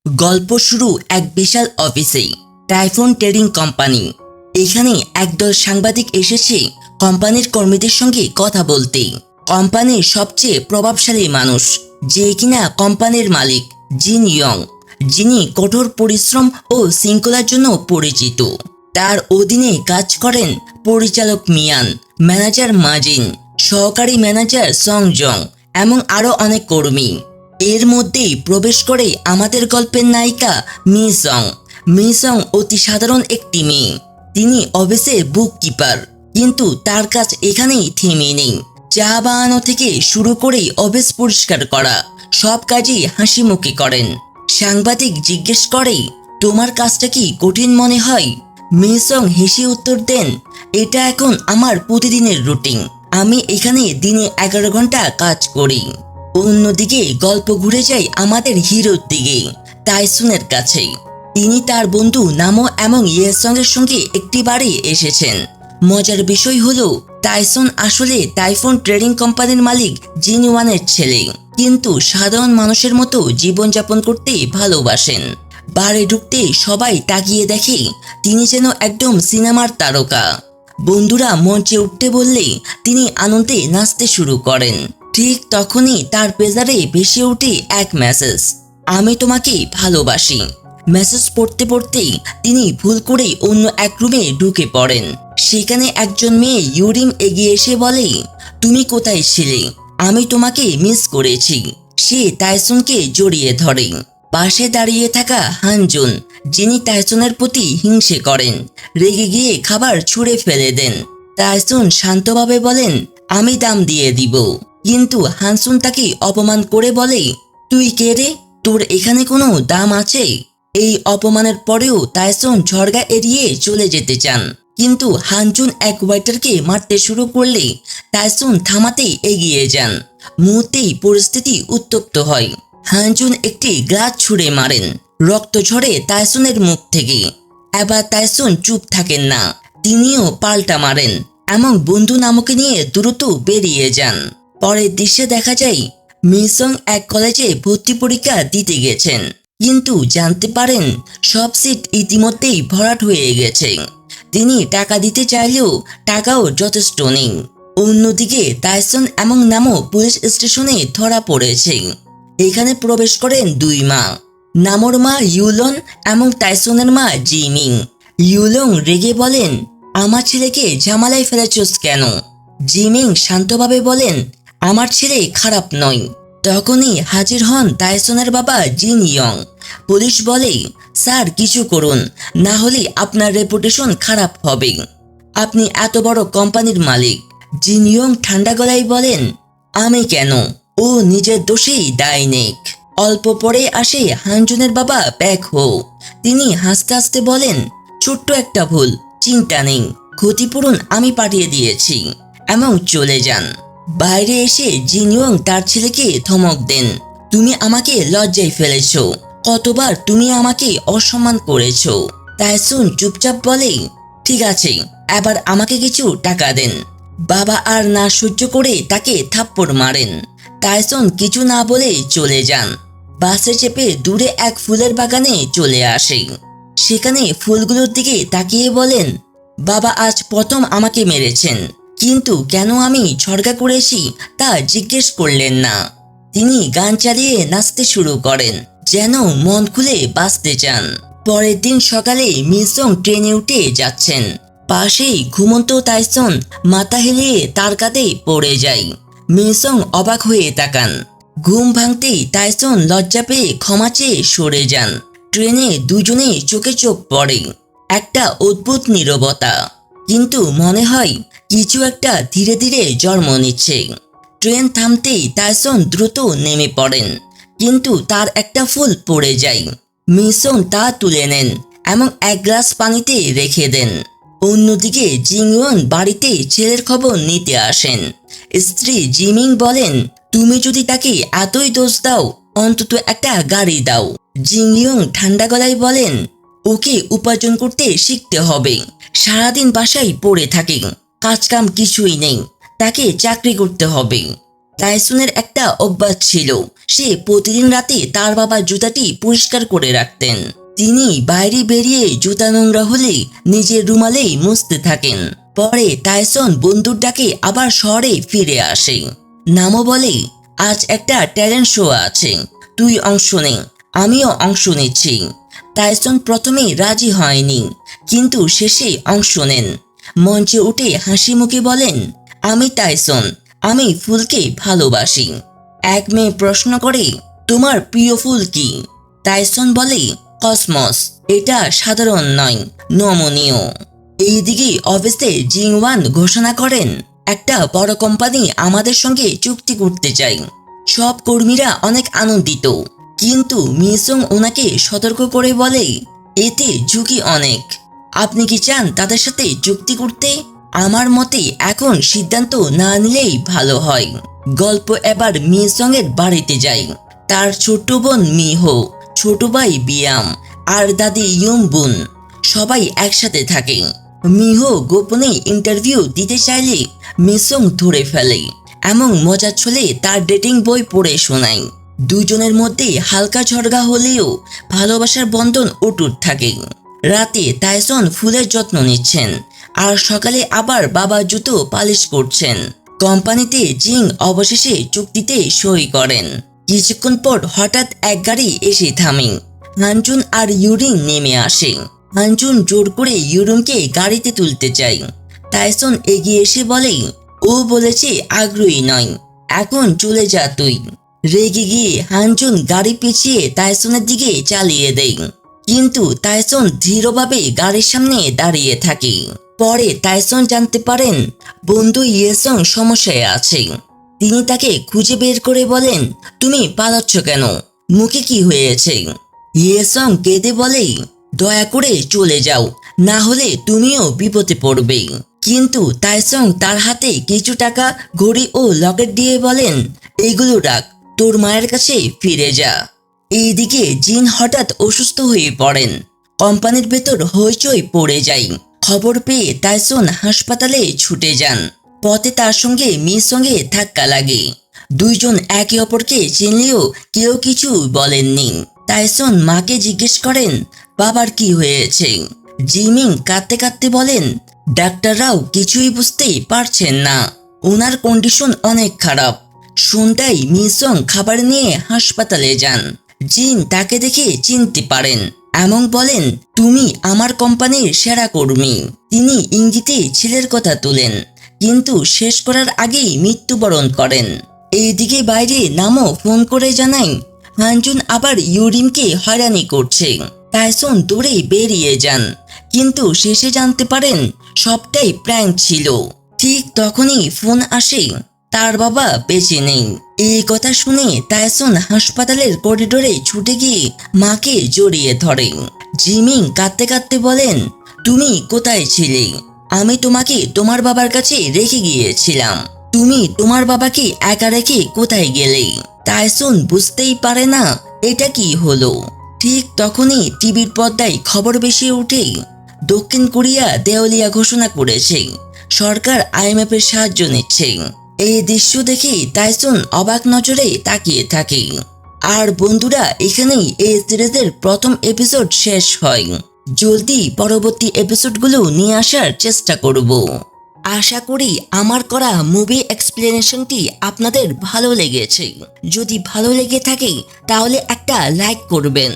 গল্প শুরু এক বিশাল অফিসে, টাইফুন ট্রেডিং কোম্পানি। এখানে একদল সাংবাদিক এসেছে কোম্পানির কর্মীদের সঙ্গে কথা বলতে। কোম্পানির সবচেয়ে প্রভাবশালী মানুষ, যে কিনা কোম্পানির মালিক জিন ইয়ং, যিনি কঠোর পরিশ্রম ও শৃঙ্খলার জন্য পরিচিত। তার অধীনে কাজ করেন পরিচালক মিয়ান, ম্যানেজার মাজিন, সহকারী ম্যানেজার সং জং এবং আরও অনেক কর্মী। এর মধ্যেই প্রবেশ করে আমাদের গল্পের নায়িকা মি সং। মি সং অতি সাধারণ একটি মেয়ে। তিনি অফিসের বুক কিপার, কিন্তু তার কাজ এখানেই থেমে নেই। চা বানানো থেকে শুরু করে অফিস পরিষ্কার করা, সব কাজই হাসি মুখে করেন। সাংবাদিক জিজ্ঞেস করে, তোমার কাজটা কি কঠিন মনে হয়? মি সং হেসে উত্তর দেন, এটা এখন আমার প্রতিদিনের রুটিন। আমি এখানে দিনে 11 ঘন্টা কাজ করি। অন্যদিকে গল্প ঘুরে যায় আমাদের হিরোর দিকে, টাইসনের কাছে। তিনি তার বন্ধু নামো এবং ইয়েসংয়ের সঙ্গে একটি বাড়ি এসেছেন। মজার বিষয় হলো, টাইসন আসলে টাইফুন ট্রেডিং কোম্পানির মালিক জিন ওয়ানের ছেলে, কিন্তু সাধারণ মানুষের মতো জীবনযাপন করতে ভালোবাসেন। বারে ঢুকতে সবাই তাকিয়ে দেখে তিনি যেন একদম সিনেমার তারকা। বন্ধুরা মঞ্চে উঠতে বললে তিনি আনন্দে নাচতে শুরু করেন। ঠিক তখনই তার পেজারে ভেসে ওঠে এক মেসেজ, আমি তোমাকে ভালোবাসি। মেসেজ পড়তে পড়তে তিনি ভুল করে অন্য এক রুমে ঢুকে পড়েন। সেখানে একজন মেয়ে ইউরিম এগিয়ে এসে বলে, তুমি কোথায় ছিলে? আমি তোমাকে মিস করেছি। সে টাইসনকে জড়িয়ে ধরে। পাশে দাঁড়িয়ে থাকা হানজুন, যিনি টাইসনের প্রতি হিংসে করেন, রেগে গিয়ে খাবার ছুঁড়ে ফেলে দেন। টাইসন শান্তভাবে বলেন, আমি দাম দিয়ে দিব। কিন্তু হানসুন তাকে অপমান করে বলে, তুই কে রে? তোর এখানে কোনো দাম আছে? এই অপমানের পরেও টাইসন ঝড়গা এড়িয়ে চলে যেতে চান, কিন্তু হানজুন এক ওয়েটারকে মারতে শুরু করলে টাইসন থামাতে এগিয়ে যান। মুহূর্তেই পরিস্থিতি উত্তপ্ত হয়। হানজুন একটি গ্লাস ছুঁড়ে মারেন, রক্ত ঝরে টাইসনের মুখ থেকে। এবার টাইসন চুপ থাকেন না, তিনিও পাল্টা মারেন এবং বন্ধু নামকে নিয়ে দ্রুত বেরিয়ে যান। পরের দৃশ্যে দেখা যায়, মি সং এক কলেজে ভর্তি পরীক্ষা দিতে গেছেন, কিন্তু জানতে পারেন সব সিট ইতিমধ্যেই ভরাট হয়ে গেছে। তিনি টাকা দিতে চাইলেও টাকাও যথেষ্ট নেই। অন্যদিকে টাইসন এবং নামো পুলিশ স্টেশনে ধরা পড়েছে। এখানে প্রবেশ করেন দুই মা, নামোর মা ইউলন এবং টাইসনের মা জিমিং। ইউলং রেগে বলেন, আমার ছেলেকে ঝামেলায় ফেলেছস কেন? জিমিং শান্তভাবে বলেন, আমার ছেলে খারাপ নয়। তখনই হাজির হন টাইসনের বাবা জিন ইয়ং। পুলিশ বলে, স্যার কিছু করুন, না হলে আপনার রেপুটেশন খারাপ হবে। আপনি এত বড় কোম্পানির মালিক। জিন ইয়ং ঠান্ডা গলায় বলেন, আমি কেন? ও নিজের দোষেই দায় নেক। অল্প পরে আসে হানজুনের বাবা ব্যাক হো। তিনি হাসতে হাসতে বলেন, ছোট্ট একটা ভুল, চিন্তা নেই, ক্ষতিপূরণ আমি পাঠিয়ে দিয়েছি, এবং চলে যান। বাইরে এসে জিন ইয়ং তার ছেলেকে ধমক দেন, তুমি আমাকে লজ্জায় ফেলেছ। কতবার তুমি আমাকে অসম্মান করেছ। টাইসন চুপচাপ বলে, ঠিক আছে, এবার আমাকে কিছু টাকা দেন। বাবা আর না সহ্য করে তাকে থাপ্পড় মারেন। টাইসন কিছু না বলে চলে যান। বাসে চেপে দূরে এক ফুলের বাগানে চলে আসে। সেখানে ফুলগুলোর দিকে তাকিয়ে বলেন, বাবা আজ প্রথম আমাকে মেরেছেন, কিন্তু কেন আমি ঝড়গা করেছি তা জিজ্ঞেস করলেন না। তিনি গান চালিয়ে নাচতে শুরু করেন, যেন মন খুলে বাঁচতে চান। পরের দিন সকালে মি সং ট্রেনে উঠে যাচ্ছেন। পাশেই ঘুমন্ত টাইসন মাথা হেলিয়ে তার কাঁধে পড়ে যায়। মি সং অবাক হয়ে তাকান। ঘুম ভাঙতেই টাইসন লজ্জা পেয়ে ক্ষমা চেয়ে সরে যান। ট্রেনে দুজনে চোখে চোখ পড়ে। একটা অদ্ভুত নীরবতা, কিন্তু মনে হয় কিছু একটা ধীরে ধীরে জন্ম নিচ্ছে। ট্রেন থামতেই টাইসন দ্রুত নেমে পড়েন, কিন্তু তার একটা ফুল পড়ে যায়। মি সং তা তুলে নেন এবং এক গ্লাস পানিতে রেখে দেন। অন্যদিকে জিং ইয়ন বাড়িতে ছেলের খবর নিতে আসেন। স্ত্রী জিমিং বলেন, তুমি যদি তাকে এতই দোষ দাও, অন্তত একটা গাড়ি দাও। জিং ইয়ং ঠান্ডা গলায় বলেন, ওকে উপার্জন করতে শিখতে হবে। সারাদিন বাসায় পড়ে থাকে, কাজকাম কিছুই নেই, তাকে চাকরি করতে হবে। টাইসনের একটা অভ্যাস ছিল, সে প্রতিদিন রাতে তার বাবার জুতাটি পরিষ্কার করে রাখতেন। তিনি বাইরে বেরিয়ে জুতা নোংরা হলে নিজের রুমালেই মুছতে থাকেন। পরে টাইসন বন্ধুর ডাকে আবার শহরে ফিরে আসে। নামও বলে, আজ একটা ট্যালেন্ট শো আছে, তুই অংশ নে। আমিও অংশ নিচ্ছি। টাইসন প্রথমে রাজি হয়নি, কিন্তু শেষে অংশ নেন। মঞ্চে উঠে হাসি মুখে বলেন, আমি টাইসন, আমি ফুলকে ভালোবাসি। এক মেয়ে প্রশ্ন করে, তোমার প্রিয় ফুল কি? টাইসন বলে, কসমস। এটা সাধারণ নয়, নমনীয়। এইদিকে অফিসে জিংওয়ান ঘোষণা করেন, একটা বড় কোম্পানি আমাদের সঙ্গে চুক্তি করতে চাই। সব কর্মীরা অনেক আনন্দিত, কিন্তু মিসং ওনাকে সতর্ক করে বলে, এতে ঝুঁকি অনেক। আপনি কি চান তাদের সাথে চুক্তি করতে? আমার মতে এখন সিদ্ধান্ত না নিলেই ভালো হয়। গল্প এবার মিসং এর বাড়িতে যায়। তার ছোট বোন মিহো, ছোট ভাই বিয়াম আর দাদি ইয়ুমবুন সবাই একসাথে থাকে। মিহো গোপনে ইন্টারভিউ দিতে চাইলে মিসং ধরে ফেলে। এমন মজার ছলে তার ডেটিং বই পড়ে শোনায়। দুজনের মধ্যে হালকা ঝগড়া হলেও ভালোবাসার বন্ধন অটুট থাকে। রাতে টাইসন ফুলের যত্ন নিচ্ছেন, আর সকালে আবার বাবা জুতো পালিশ করছেন। কোম্পানিতে জিং অবশেষে চুক্তিতে সই করেন। কিছুক্ষণ পর হঠাৎ এক গাড়ি এসে থামে। হানজুন আর ইউরিং নেমে আসে। হানজুন জোর করে ইউরিংকে গাড়িতে তুলতে চায়। টাইসন এগিয়ে এসে বলে, ও বলেছে আগ্রহী নয়, এখন চলে যা তুই। রেগে গিয়ে হানজুন গাড়ি পিছিয়ে টাইসনের দিকে চালিয়ে দেয়, কিন্তু টাইসন ধীরভাবে গাড়ির সামনে দাঁড়িয়ে থাকে। পরে টাইসন জানতে পারেন বন্ধু ইয়েসং সমস্যায় আছে। তিনি তাকে খুঁজে বের করে বলেন, তুমি পালাচ্ছ কেন? মুখে কি হয়েছে? ইয়েসং কেঁদে বলে, দয়া করে চলে যাও, না হলে তুমিও বিপদে পড়বে। কিন্তু টাইসং তার হাতে কিছু টাকা, ঘড়ি ও লকেট দিয়ে বলেন, এগুলো রাখ, তোর মায়ের কাছে ফিরে যা। এইদিকে জিন হঠাৎ অসুস্থ হয়ে পড়েন। কোম্পানির ভেতর হইচই পড়ে যায়। খবর পেয়ে টাইসন হাসপাতালে ছুটে যান। পথে তার সঙ্গে মিসংয়ে ধাক্কা লাগে। দুইজন একে অপরকে চিনলেও কেউ কিছু বলেননি। টাইসন মাকে জিজ্ঞেস করেন, বাবার কি হয়েছে? জিমিং কাঁদতে কাঁদতে বলেন, ডাক্তাররাও কিছুই বুঝতেই পারছেন না, ওনার কন্ডিশন অনেক খারাপ। সন্ধ্যায় মিসং খাবার নিয়ে হাসপাতালে যান। জিন তাকে দেখে চিনতে পারেন এবং বলেন, তুমি আমার কোম্পানির সেরা কর্মী। তিনি ইঙ্গিতে ছেলের কথা তোলেন, কিন্তু শেষ করার আগেই মৃত্যুবরণ করেন। এইদিকে বাইরে নামও ফোন করে জানায়, হানজুন আবার ইউরিমকে হয়রানি করছে। টাইসন দৌড়ে বেরিয়ে যান, কিন্তু শেষে জানতে পারেন সবটাই প্র্যাঙ্ক ছিল। ঠিক তখনই ফোন আসে, তার বাবা বেঁচে নেই। এই কথা শুনে টাইসন হাসপাতালের করিডোরে ছুটে গিয়ে মাকে জড়িয়ে ধরে। জিমিং কাঁদতে কাঁদতে বলেন, তুমি কোথায় ছিলে? আমি তোমাকে তোমার বাবার কাছে রেখে গিয়েছিলাম। তুমি তোমার বাবাকে একা রেখে কোথায় গেলে? টাইসন বুঝতেই পারে না এটা কি হলো। ঠিক তখনই টিভির পর্দায় খবর ভেসে ওঠে, দক্ষিণ কোরিয়া দেওয়ালিয়া ঘোষণা করেছে, সরকার IMF এর সাহায্য নিচ্ছে। এই দৃশ্য দেখে টাইসন অবাক নজরে তাকিয়ে থাকে। আর বন্ধুরা, এখানেই এই সিরিজের প্রথম এপিসোড শেষ হয়। জলদি পরবর্তী এপিসোডগুলো নিয়ে আসার চেষ্টা করব। আশা করি আমার করা মুভি এক্সপ্লেনেশনটি আপনাদের ভালো লেগেছে। যদি ভালো লেগে থাকে তাহলে একটা লাইক করবেন।